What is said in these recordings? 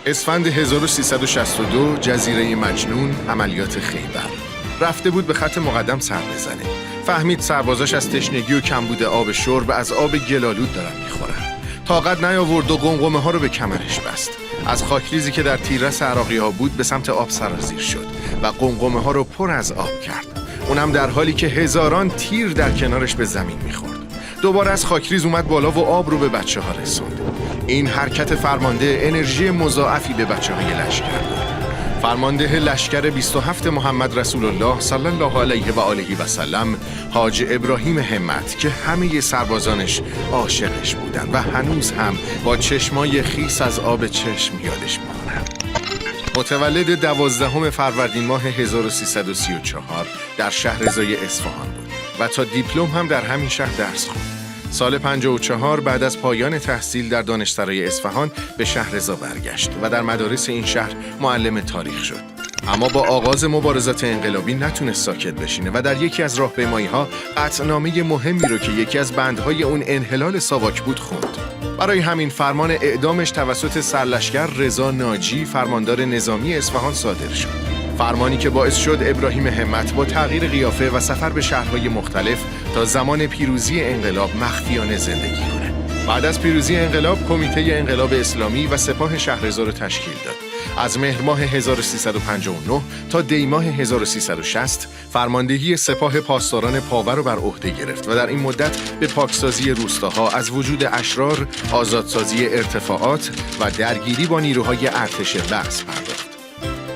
اسفند 1362 جزیره مجنون، عملیات خیبر. رفته بود به خط مقدم سر بزنه. فهمید سربازاش از تشنگی و کمبود آب شرب از آب گلالود دارن میخورن. طاقت نیاورد و قمقمه ها رو به کمرش بست. از خاکریزی که در تیررس عراقی ها بود به سمت آب سرازیر شد و قمقمه ها رو پر از آب کرد. اونم در حالی که هزاران تیر در کنارش به زمین میخورد. دوباره از خاکریز اومد بالا و آب رو به بچه ها رسوند. این حرکت فرمانده انرژی مضاعفی به بچه های لشکر داد. فرمانده لشکر 27 محمد رسول الله صلی الله علیه و آله و سلم، حاج ابراهیم همت که همه سربازانش عاشقش بودن و هنوز هم با چشمای خیس از آب چشم یادش میکنن. متولد 12 فروردین ماه 1334 در شهرضای اصفهان بود و تا دیپلم هم در همین شهر درس خوند. سال 54 بعد از پایان تحصیل در دانشسرای اصفهان به شهرضا برگشت و در مدارس این شهر معلم تاریخ شد. اما با آغاز مبارزات انقلابی نتونست ساکت بشینه و در یکی از راهپیمایی‌ها قطعنامه مهمی رو که یکی از بندهای اون انحلال ساواک بود خوند. برای همین فرمان اعدامش توسط سرلشکر رضا ناجی، فرماندار نظامی اصفهان صادر شد. فرمانی که باعث شد ابراهیم همت با تغییر قیافه و سفر به شهرهای مختلف تا زمان پیروزی انقلاب مخفیانه زندگی کنه. بعد از پیروزی انقلاب کمیته انقلاب اسلامی و سپاه شهرضا رو تشکیل داد. از مهر ماه 1359 تا دی ماه 1360 فرماندهی سپاه پاسداران پاور رو بر عهده گرفت و در این مدت به پاکسازی روستاها، از وجود اشرار، آزادسازی ارتفاعات و درگیری با نیروهای ارتش بعث پرداخت.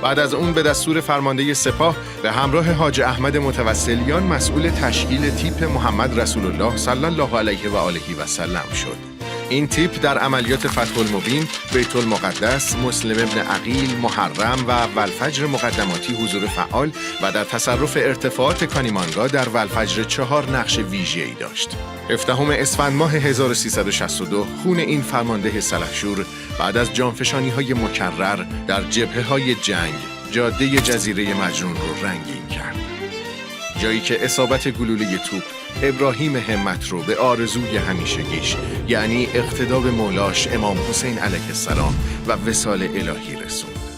بعد از اون به دستور فرمانده سپاه به همراه حاج احمد متوسلیان مسئول تشکیل تیپ محمد رسول الله صلی الله علیه و آله و سلم شد. این تیپ در عملیات فتح المبین، بیت المقدس، مسلم ابن عقیل، محرم و ولفجر مقدماتی حضور فعال و در تصرف ارتفاعات کانیمانگا در ولفجر 4 نقش ویژه‌ای داشت. 17 اسفند ماه 1362 خون این فرمانده سلحشور بعد از جانفشانی‌های مکرر در جبهه‌های جنگ جاده جزیره مجنون رو رنگین کرد. جایی که اصابت گلوله توپ ابراهیم همت رو به آرزوی همیشگیش، یعنی اقتدا به مولاش امام حسین علیه السلام و وصال الهی رسوند.